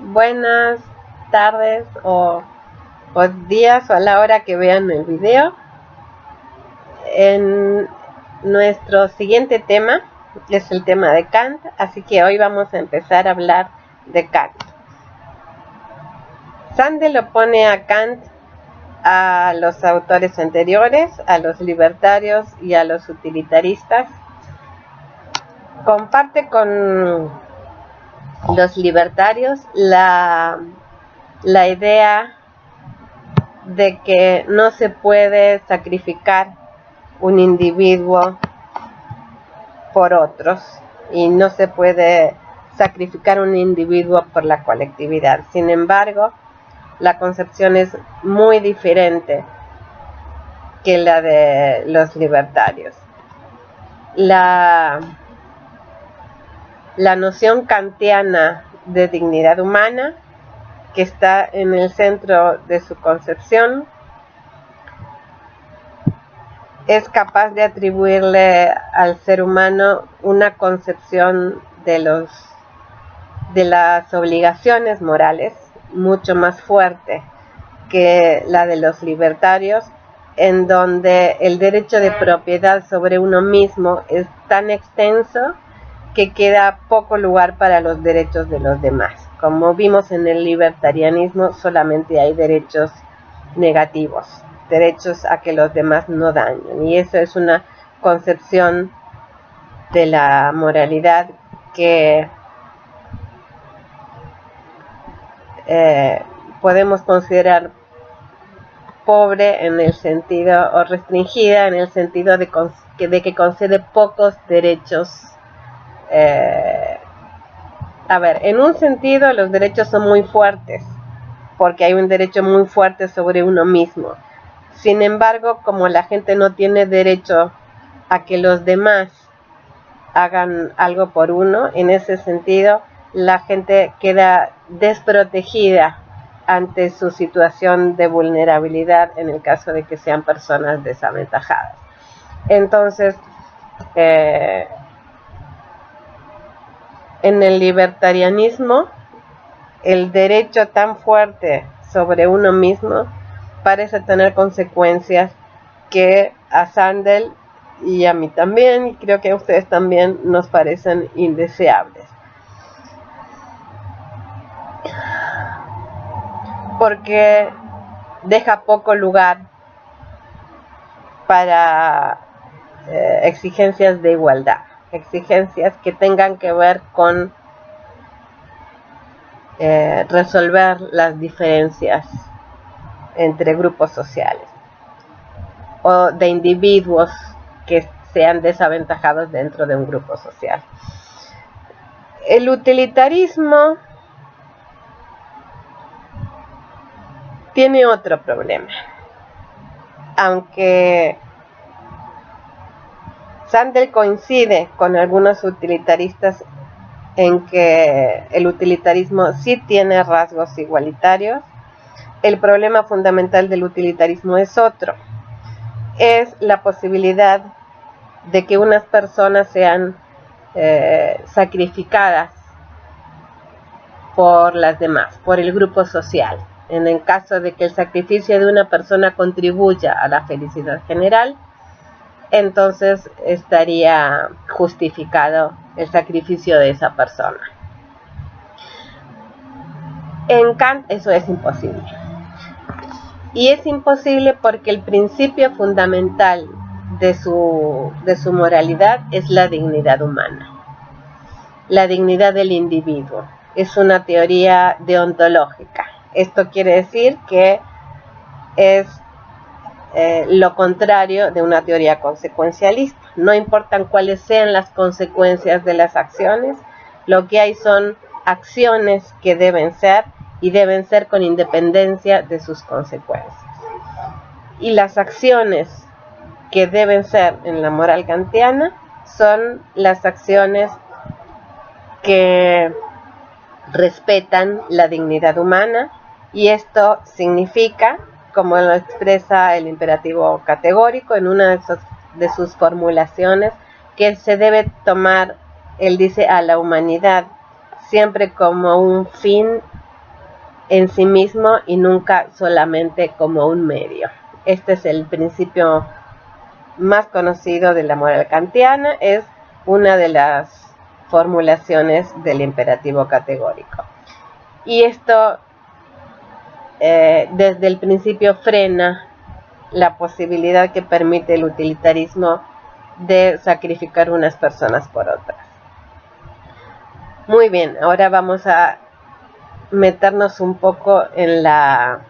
Buenas tardes o días o a la hora que vean el video. En nuestro siguiente tema es el tema de Kant, así que hoy vamos a empezar a hablar de Kant. Sandel opone a Kant a los autores anteriores, a los libertarios y a los utilitaristas. Comparte con los libertarios la idea de que no se puede sacrificar un individuo por otros y no se puede sacrificar un individuo por la colectividad. Sin embargo, la concepción es muy diferente que la de los libertarios. La noción kantiana de dignidad humana, que está en el centro de su concepción, es capaz de atribuirle al ser humano una concepción de las obligaciones morales mucho más fuerte que la de los libertarios, en donde el derecho de propiedad sobre uno mismo es tan extenso que queda poco lugar para los derechos de los demás. Como vimos en el libertarianismo, solamente hay derechos negativos, derechos a que los demás no dañen, y eso es una concepción de la moralidad que podemos considerar pobre en el sentido, o restringida en el sentido de que concede pocos derechos. En un sentido los derechos son muy fuertes, porque hay un derecho muy fuerte sobre uno mismo. Sin embargo, como la gente no tiene derecho a que los demás hagan algo por uno, en ese sentido la gente queda desprotegida ante su situación de vulnerabilidad en el caso de que sean personas desaventajadas. Entonces, en el libertarianismo, el derecho tan fuerte sobre uno mismo parece tener consecuencias que a Sandel y a mí también, y creo que a ustedes también, nos parecen indeseables. Porque deja poco lugar para exigencias de igualdad, exigencias que tengan que ver con resolver las diferencias entre grupos sociales o de individuos que sean desaventajados dentro de un grupo social. El utilitarismo tiene otro problema. Aunque Sandel coincide con algunos utilitaristas en que el utilitarismo sí tiene rasgos igualitarios, el problema fundamental del utilitarismo es otro. Es la posibilidad de que unas personas sean sacrificadas por las demás, por el grupo social. En el caso de que el sacrificio de una persona contribuya a la felicidad general, entonces estaría justificado el sacrificio de esa persona. En Kant eso es imposible. Y es imposible porque el principio fundamental de su moralidad es la dignidad humana, la dignidad del individuo. Es una teoría deontológica. Esto quiere decir que es lo contrario de una teoría consecuencialista. No importan cuáles sean las consecuencias de las acciones, lo que hay son acciones que deben ser, y deben ser con independencia de sus consecuencias. Y las acciones que deben ser en la moral kantiana son las acciones que respetan la dignidad humana, y esto significa, como lo expresa el imperativo categórico en una de sus formulaciones, que se debe tomar, él dice, a la humanidad siempre como un fin en sí mismo y nunca solamente como un medio. Este es el principio más conocido de la moral kantiana, es una de las formulaciones del imperativo categórico. Y esto desde el principio frena la posibilidad que permite el utilitarismo de sacrificar unas personas por otras. Muy bien, ahora vamos a meternos un poco en la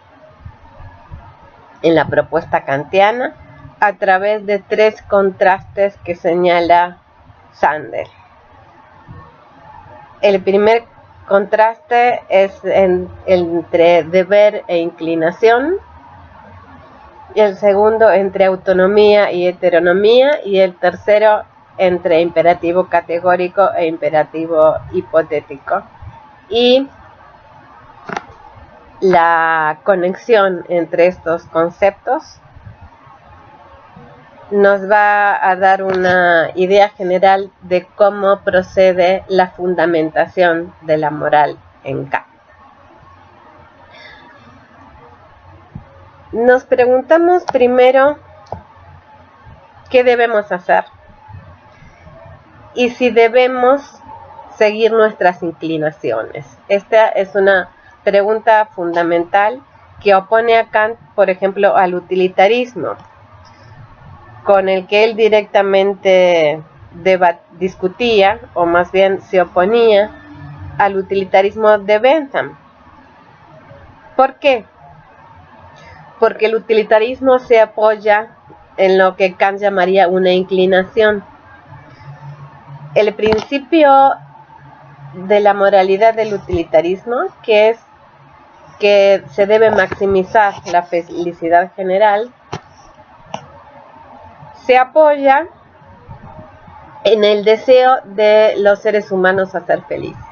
propuesta kantiana a través de 3 contrastes que señala Sandel. El primer contraste es entre deber e inclinación, y el segundo entre autonomía y heteronomía, y el tercero entre imperativo categórico e imperativo hipotético. Y la conexión entre estos conceptos nos va a dar una idea general de cómo procede la fundamentación de la moral en Kant. Nos preguntamos primero qué debemos hacer y si debemos seguir nuestras inclinaciones. Esta es una pregunta fundamental que opone a Kant, por ejemplo, al utilitarismo, con el que él directamente discutía, o más bien se oponía al utilitarismo de Bentham. ¿Por qué? Porque el utilitarismo se apoya en lo que Kant llamaría una inclinación. El principio de la moralidad del utilitarismo, que es que se debe maximizar la felicidad general, se apoya en el deseo de los seres humanos a ser felices.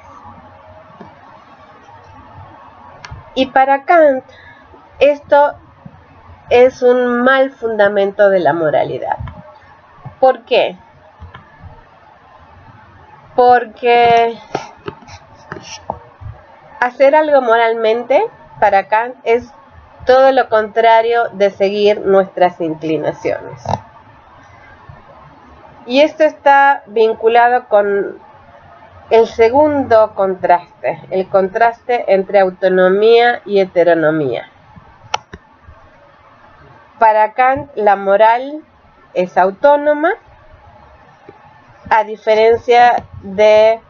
Y para Kant, esto es un mal fundamento de la moralidad. ¿Por qué? Porque hacer algo moralmente, para Kant, es todo lo contrario de seguir nuestras inclinaciones. Y esto está vinculado con el segundo contraste, el contraste entre autonomía y heteronomía. Para Kant, la moral es autónoma, a diferencia de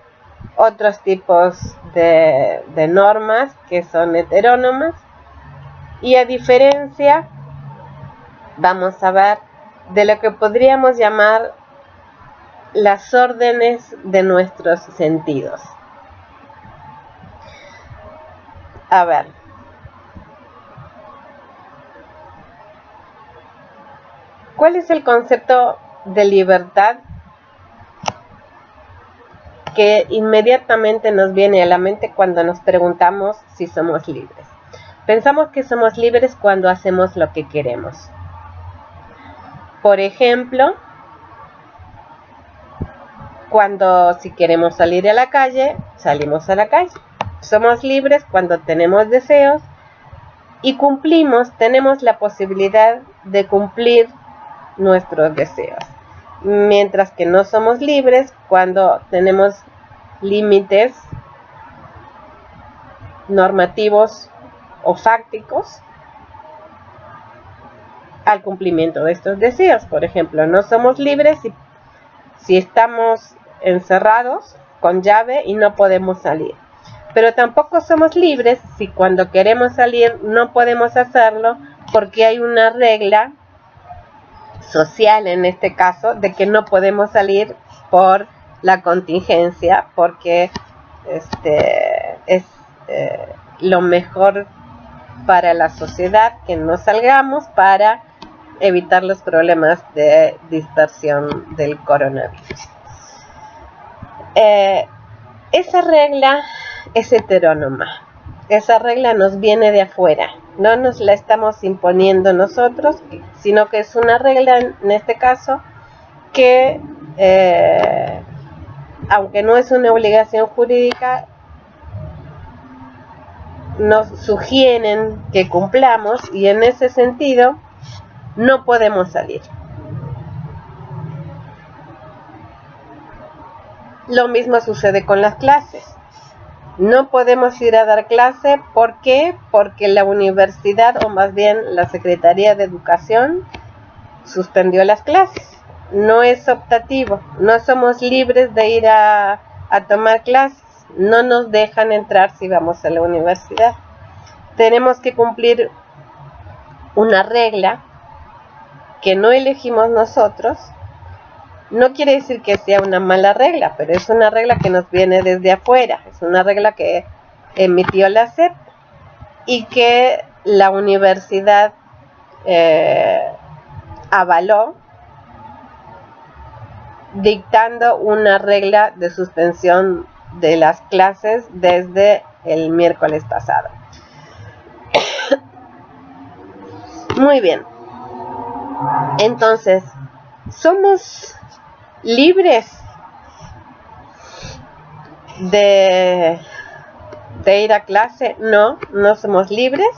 otros tipos de normas que son heterónomas, y a diferencia, vamos a ver, de lo que podríamos llamar las órdenes de nuestros sentidos. A ver, ¿cuál es el concepto de libertad que inmediatamente nos viene a la mente cuando nos preguntamos si somos libres? Pensamos que somos libres cuando hacemos lo que queremos. Por ejemplo, cuando si queremos salir a la calle, salimos a la calle. Somos libres cuando tenemos deseos y tenemos la posibilidad de cumplir nuestros deseos. Mientras que no somos libres cuando tenemos límites normativos o fácticos al cumplimiento de estos deseos. Por ejemplo, no somos libres si estamos encerrados con llave y no podemos salir. Pero tampoco somos libres si cuando queremos salir no podemos hacerlo porque hay una regla social, en este caso, de que no podemos salir por la contingencia, porque es lo mejor para la sociedad que no salgamos para evitar los problemas de dispersión del coronavirus. Esa regla es heterónoma. Esa regla nos viene de afuera, no nos la estamos imponiendo nosotros, sino que es una regla, en este caso, que aunque no es una obligación jurídica, nos sugieren que cumplamos y en ese sentido no podemos salir. Lo mismo sucede con las clases. No podemos ir a dar clase. ¿Por qué? Porque la universidad, o más bien la Secretaría de Educación, suspendió las clases. No es optativo. No somos libres de ir a tomar clases. No nos dejan entrar si vamos a la universidad. Tenemos que cumplir una regla que no elegimos nosotros. No quiere decir que sea una mala regla, pero es una regla que nos viene desde afuera. Es una regla que emitió la SEP y que la universidad avaló, dictando una regla de suspensión de las clases desde el miércoles pasado. Muy bien. Entonces, ¿somos libres de ir a clase? No, no somos libres,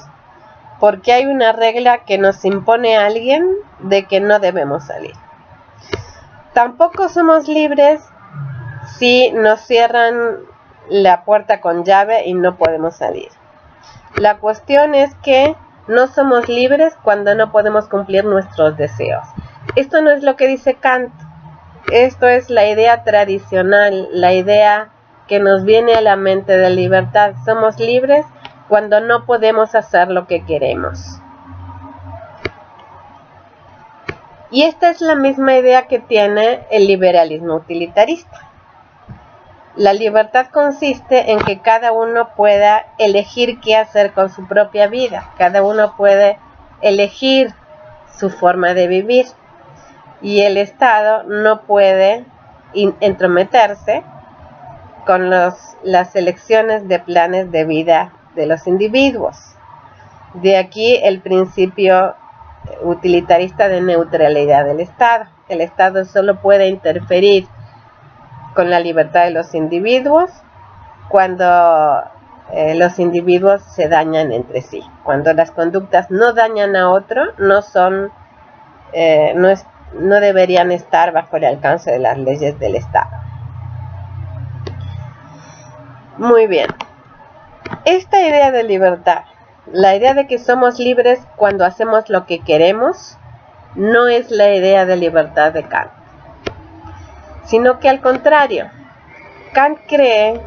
porque hay una regla que nos impone a alguien de que no debemos salir. Tampoco somos libres si nos cierran la puerta con llave y no podemos salir. La cuestión es que no somos libres cuando no podemos cumplir nuestros deseos. Esto no es lo que dice Kant. Esto es la idea tradicional, la idea que nos viene a la mente de libertad. Somos libres cuando no podemos hacer lo que queremos. Y esta es la misma idea que tiene el liberalismo utilitarista. La libertad consiste en que cada uno pueda elegir qué hacer con su propia vida. Cada uno puede elegir su forma de vivir. Y el Estado no puede entrometerse con las elecciones de planes de vida de los individuos. De aquí el principio utilitarista de neutralidad del Estado. El Estado solo puede interferir con la libertad de los individuos cuando los individuos se dañan entre sí. Cuando las conductas no dañan a otro, no deberían estar bajo el alcance de las leyes del Estado. Muy bien. Esta idea de libertad, la idea de que somos libres cuando hacemos lo que queremos, no es la idea de libertad de Kant, sino que al contrario, Kant cree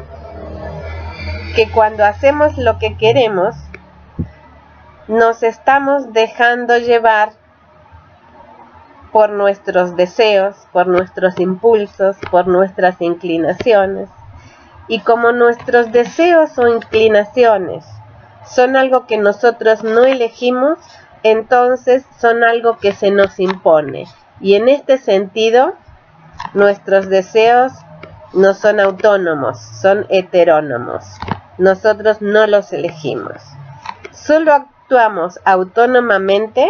que cuando hacemos lo que queremos, nos estamos dejando llevar por nuestros deseos, por nuestros impulsos, por nuestras inclinaciones. Y como nuestros deseos o inclinaciones son algo que nosotros no elegimos, entonces son algo que se nos impone. Y en este sentido, nuestros deseos no son autónomos, son heterónomos. Nosotros no los elegimos. Solo actuamos autónomamente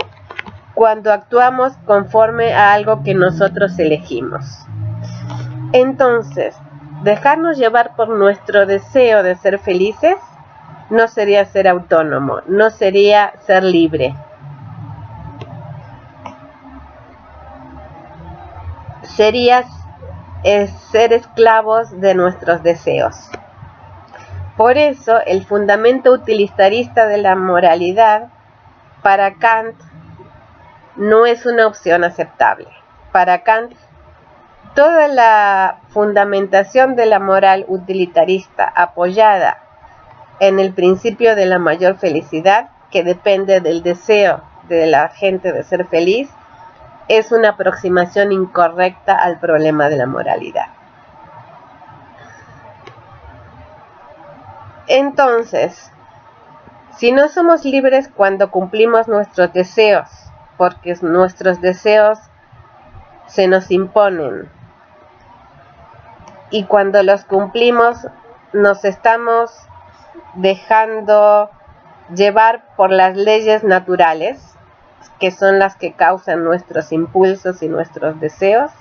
cuando actuamos conforme a algo que nosotros elegimos. Entonces, dejarnos llevar por nuestro deseo de ser felices no sería ser autónomo, no sería ser libre. Sería ser esclavos de nuestros deseos. Por eso, el fundamento utilitarista de la moralidad para Kant no es una opción aceptable. Para Kant, toda la fundamentación de la moral utilitarista apoyada en el principio de la mayor felicidad, que depende del deseo de la gente de ser feliz, es una aproximación incorrecta al problema de la moralidad. Entonces, si no somos libres cuando cumplimos nuestros deseos, porque nuestros deseos se nos imponen, y cuando los cumplimos nos estamos dejando llevar por las leyes naturales, que son las que causan nuestros impulsos y nuestros deseos,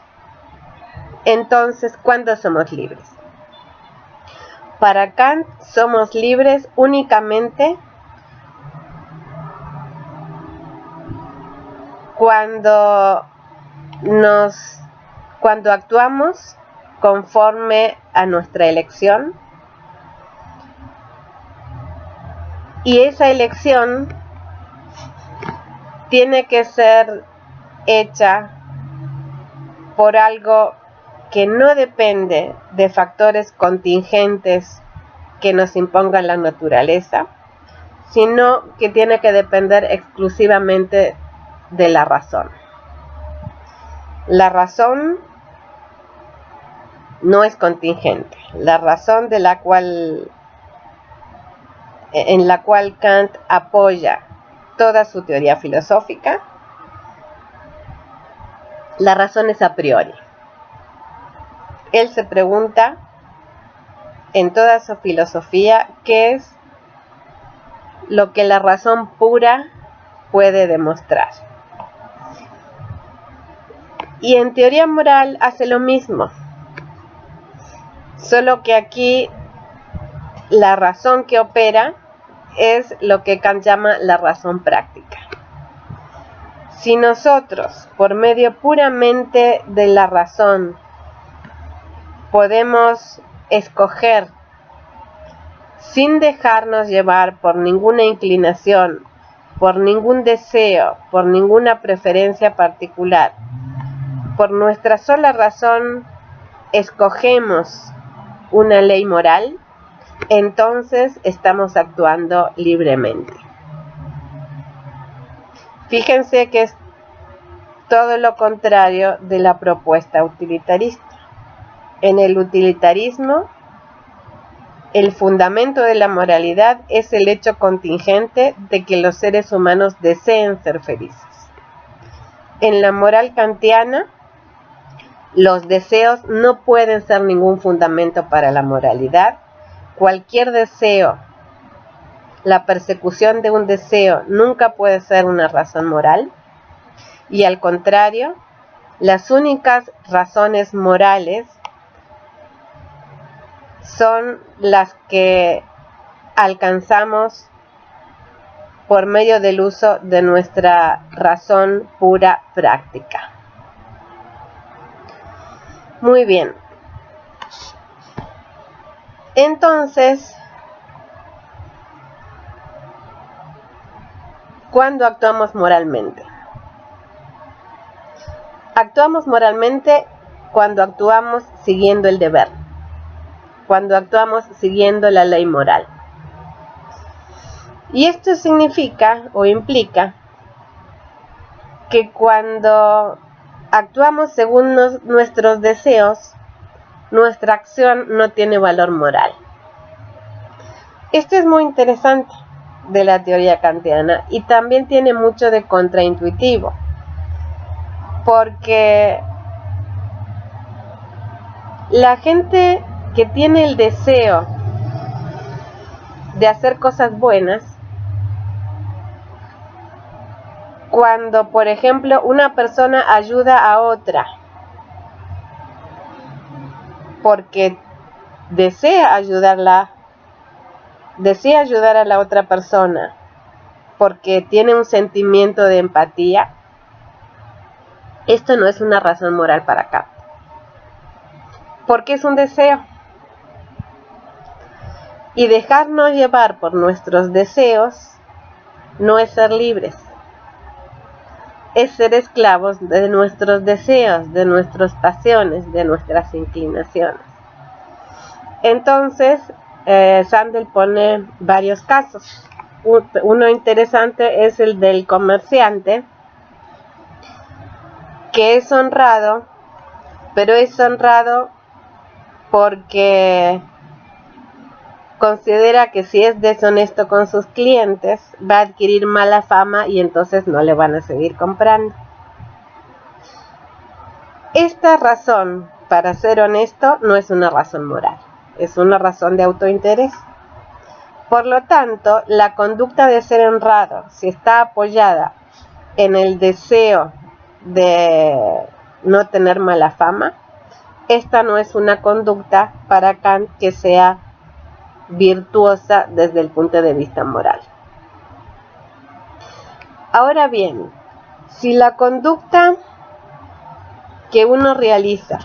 entonces, ¿cuándo somos libres? Para Kant somos libres únicamente cuando actuamos conforme a nuestra elección, y esa elección tiene que ser hecha por algo que no depende de factores contingentes que nos impongan la naturaleza, sino que tiene que depender exclusivamente de la razón. La razón no es contingente. La razón en la cual Kant apoya toda su teoría filosófica, la razón es a priori. Él se pregunta en toda su filosofía qué es lo que la razón pura puede demostrar. Y en teoría moral hace lo mismo, solo que aquí la razón que opera es lo que Kant llama la razón práctica. Si nosotros, por medio puramente de la razón, podemos escoger sin dejarnos llevar por ninguna inclinación, por ningún deseo, por ninguna preferencia particular, por nuestra sola razón escogemos una ley moral, entonces estamos actuando libremente. Fíjense que es todo lo contrario de la propuesta utilitarista. En el utilitarismo, el fundamento de la moralidad es el hecho contingente de que los seres humanos deseen ser felices. En la moral kantiana, los deseos no pueden ser ningún fundamento para la moralidad. Cualquier deseo, la persecución de un deseo, nunca puede ser una razón moral. Y al contrario, las únicas razones morales son las que alcanzamos por medio del uso de nuestra razón pura práctica. Muy bien. Entonces, ¿cuándo actuamos moralmente? Actuamos moralmente cuando actuamos siguiendo el deber, cuando actuamos siguiendo la ley moral. Y esto significa o implica que cuando actuamos según nuestros deseos, nuestra acción no tiene valor moral. Esto es muy interesante de la teoría kantiana y también tiene mucho de contraintuitivo, porque la gente que tiene el deseo de hacer cosas buenas, cuando por ejemplo una persona ayuda a otra porque desea ayudar a la otra persona, porque tiene un sentimiento de empatía, esto no es una razón moral para acá, porque es un deseo. Y dejarnos llevar por nuestros deseos no es ser libres, es ser esclavos de nuestros deseos, de nuestras pasiones, de nuestras inclinaciones. Entonces, Sandel pone varios casos. Uno interesante es el del comerciante, que es honrado, pero es honrado porque considera que si es deshonesto con sus clientes, va a adquirir mala fama y entonces no le van a seguir comprando. Esta razón para ser honesto no es una razón moral, es una razón de autointerés. Por lo tanto, la conducta de ser honrado, si está apoyada en el deseo de no tener mala fama, esta no es una conducta para Kant que sea virtuosa desde el punto de vista moral. Ahora bien, si la conducta que uno realiza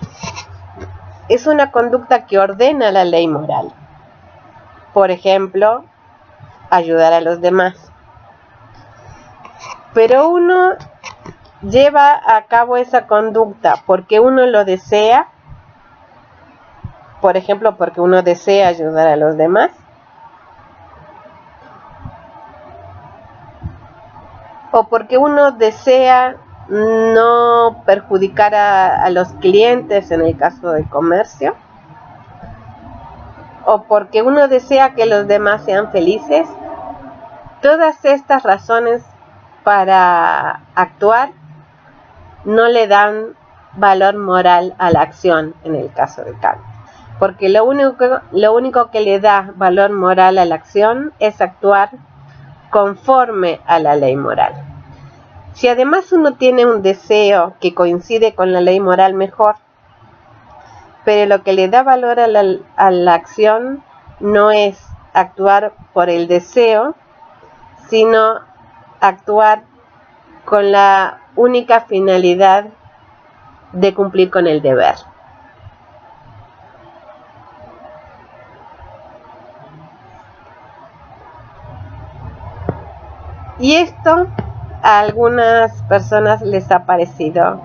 es una conducta que ordena la ley moral, por ejemplo, ayudar a los demás, pero uno lleva a cabo esa conducta porque uno lo desea, por ejemplo, porque uno desea ayudar a los demás, o porque uno desea no perjudicar a los clientes en el caso del comercio, o porque uno desea que los demás sean felices. Todas estas razones para actuar no le dan valor moral a la acción en el caso de Kant, porque lo único que le da valor moral a la acción es actuar conforme a la ley moral. Si además uno tiene un deseo que coincide con la ley moral, mejor, pero lo que le da valor a la acción no es actuar por el deseo, sino actuar con la única finalidad de cumplir con el deber. Y esto a algunas personas les ha parecido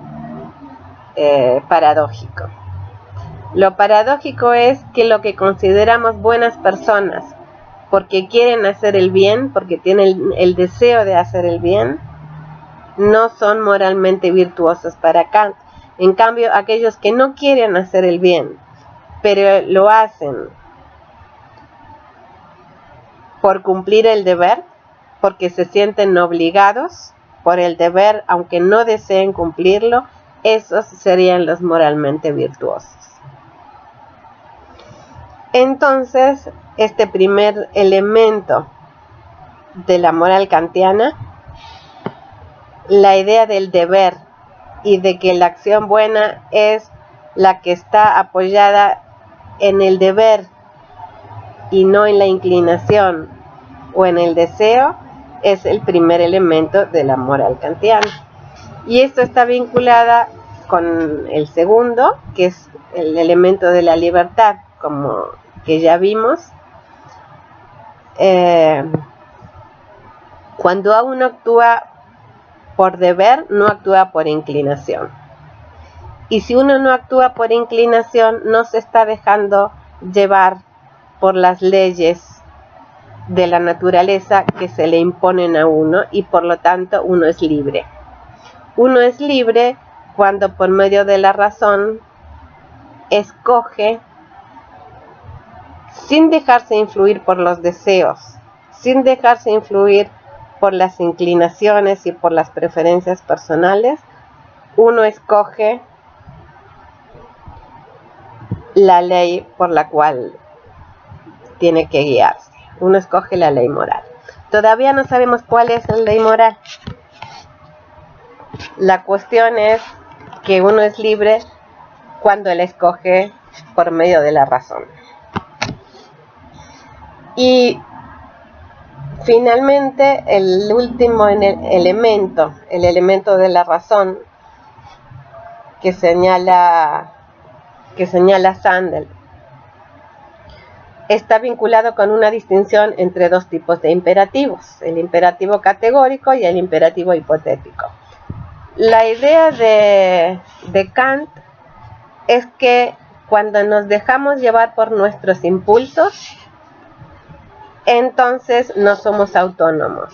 paradójico. Lo paradójico es que lo que consideramos buenas personas porque quieren hacer el bien, porque tienen el deseo de hacer el bien, no son moralmente virtuosos para Kant. En cambio, aquellos que no quieren hacer el bien, pero lo hacen por cumplir el deber, porque se sienten obligados por el deber, aunque no deseen cumplirlo, esos serían los moralmente virtuosos. Entonces, este primer elemento de la moral kantiana, la idea del deber y de que la acción buena es la que está apoyada en el deber y no en la inclinación o en el deseo, es el primer elemento de la moral kantiana. Y esto está vinculada con el segundo, que es el elemento de la libertad, como que ya vimos. Cuando uno actúa por deber, no actúa por inclinación. Y si uno no actúa por inclinación, no se está dejando llevar por las leyes de la naturaleza que se le imponen a uno, y por lo tanto uno es libre. Uno es libre cuando por medio de la razón escoge sin dejarse influir por los deseos, sin dejarse influir por las inclinaciones y por las preferencias personales. Uno escoge la ley por la cual tiene que guiarse. Uno escoge la ley moral. Todavía no sabemos cuál es la ley moral. La cuestión es que uno es libre cuando la escoge por medio de la razón. Y finalmente, el último elemento, el elemento de la razón que señala Sandel, está vinculado con una distinción entre dos tipos de imperativos, el imperativo categórico y el imperativo hipotético. La idea de Kant es que cuando nos dejamos llevar por nuestros impulsos, entonces no somos autónomos.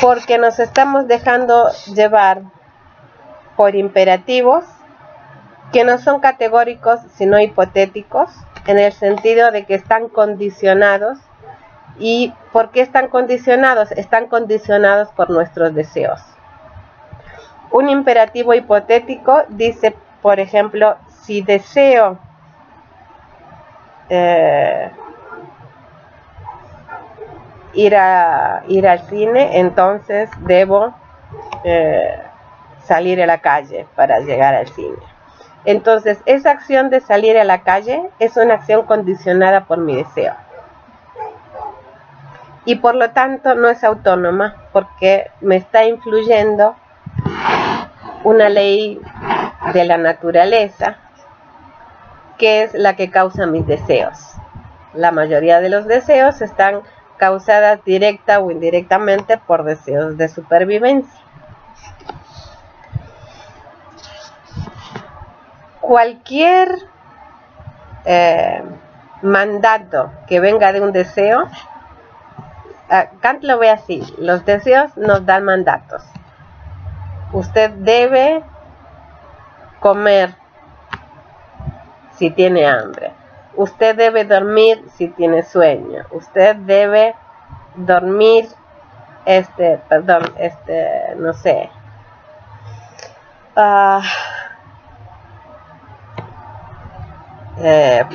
Porque nos estamos dejando llevar por imperativos que no son categóricos sino hipotéticos, en el sentido de que están condicionados. ¿Y por qué están condicionados? Están condicionados por nuestros deseos. Un imperativo hipotético dice, por ejemplo, si deseo ir al cine, entonces debo salir a la calle para llegar al cine. Entonces, esa acción de salir a la calle es una acción condicionada por mi deseo. Y por lo tanto no es autónoma porque me está influyendo una ley de la naturaleza que es la que causa mis deseos. La mayoría de los deseos están causadas directa o indirectamente por deseos de supervivencia. Cualquier mandato que venga de un deseo, Kant lo ve así: los deseos nos dan mandatos. Usted debe comer si tiene hambre. Usted debe dormir si tiene sueño. Usted debe dormir, no sé.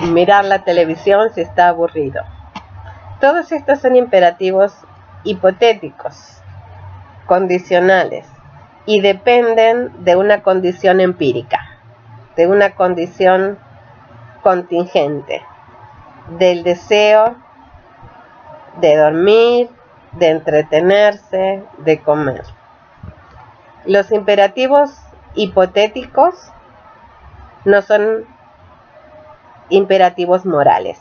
Mirar la televisión si está aburrido. Todos estos son imperativos hipotéticos, condicionales, y dependen de una condición empírica, de una condición contingente, del deseo de dormir, de entretenerse, de comer. Los imperativos hipotéticos no son imperativos morales.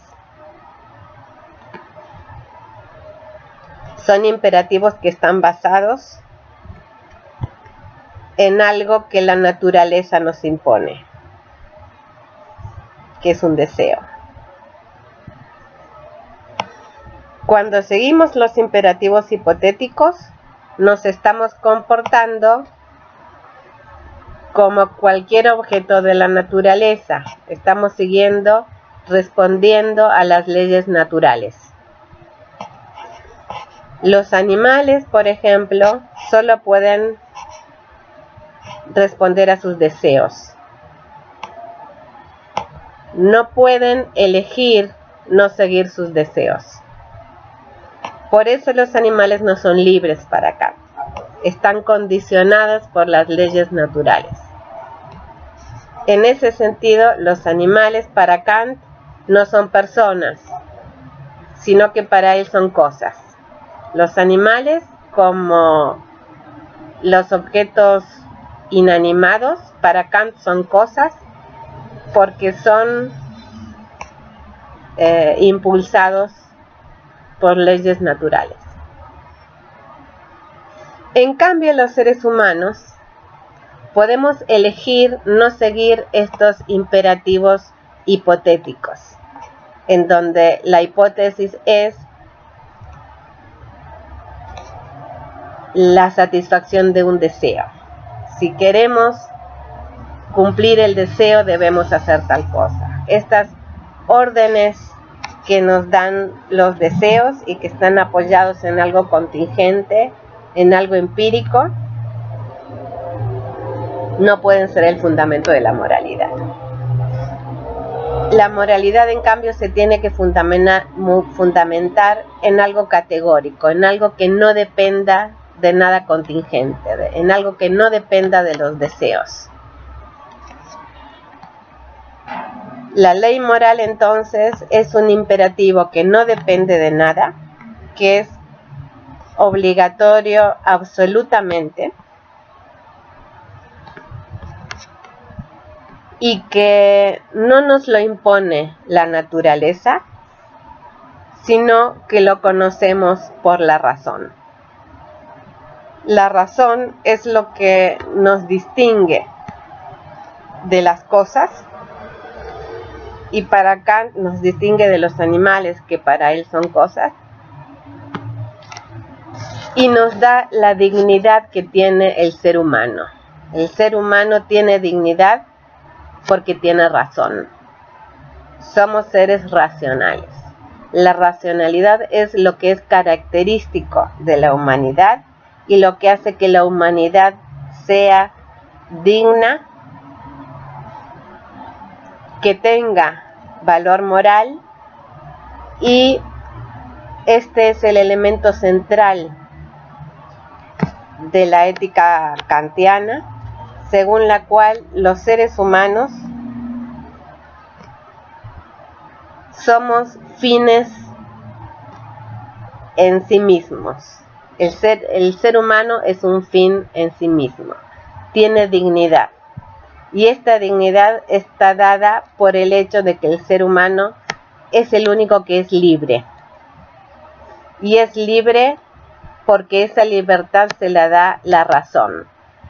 Son imperativos que están basados en algo que la naturaleza nos impone, que es un deseo. Cuando seguimos los imperativos hipotéticos, nos estamos comportando como cualquier objeto de la naturaleza. Estamos respondiendo a las leyes naturales. Los animales, por ejemplo, solo pueden responder a sus deseos. No pueden elegir no seguir sus deseos. Por eso los animales no son libres para Kant. Están condicionados por las leyes naturales. En ese sentido, los animales para Kant no son personas, sino que para él son cosas. Los animales, como los objetos inanimados, para Kant son cosas porque son impulsados por leyes naturales. En cambio, los seres humanos podemos elegir no seguir estos imperativos hipotéticos, en donde la hipótesis es la satisfacción de un deseo. Si queremos cumplir el deseo, debemos hacer tal cosa. Estas órdenes que nos dan los deseos y que están apoyados en algo contingente, en algo empírico, no pueden ser el fundamento de la moralidad. La moralidad, en cambio, se tiene que fundamentar en algo categórico, en algo que no dependa de nada contingente, en algo que no dependa de los deseos. La ley moral, entonces, es un imperativo que no depende de nada, que es obligatorio absolutamente y que no nos lo impone la naturaleza, sino que lo conocemos por la razón. La razón es lo que nos distingue de las cosas y para Kant nos distingue de los animales, que para él son cosas, y nos da la dignidad que tiene el ser humano. El ser humano tiene dignidad porque tiene razón. Somos seres racionales. La racionalidad es lo que es característico de la humanidad y lo que hace que la humanidad sea digna, que tenga valor moral, y este es el elemento central de la ética kantiana, según la cual los seres humanos somos fines en sí mismos. El ser humano es un fin en sí mismo. Tiene dignidad. Y esta dignidad está dada por el hecho de que el ser humano es el único que es libre. Y es libre porque esa libertad se la da la razón.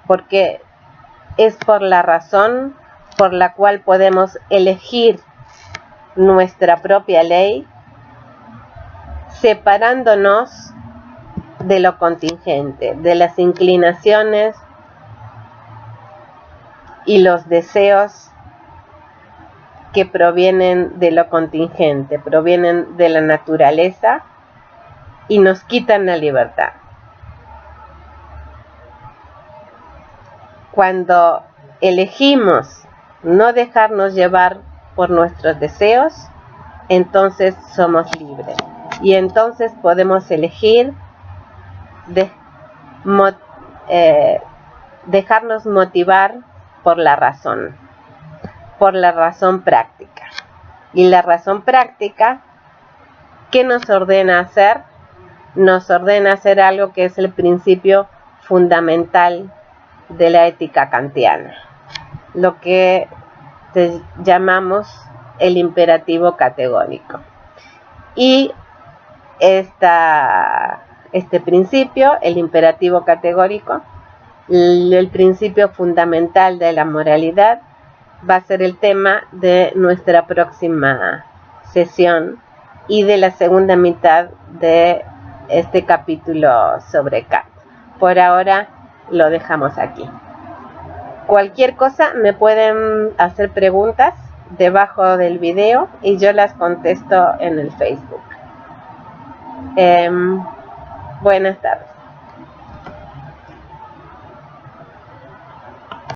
Porque es por la razón por la cual podemos elegir nuestra propia ley, separándonos de lo contingente, de las inclinaciones y los deseos que provienen de lo contingente, provienen de la naturaleza y nos quitan la libertad. Cuando elegimos no dejarnos llevar por nuestros deseos, entonces somos libres. Y entonces podemos elegir dejarnos motivar por la razón práctica. Y la razón práctica, ¿qué nos ordena hacer? Nos ordena hacer algo que es el principio fundamental de la ética kantiana, lo que llamamos el imperativo categórico. Y este principio, el imperativo categórico, el principio fundamental de la moralidad, va a ser el tema de nuestra próxima sesión y de la segunda mitad de este capítulo sobre Kant. Por ahora lo dejamos aquí. Cualquier cosa me pueden hacer preguntas debajo del video y yo las contesto en el Facebook. Buenas tardes.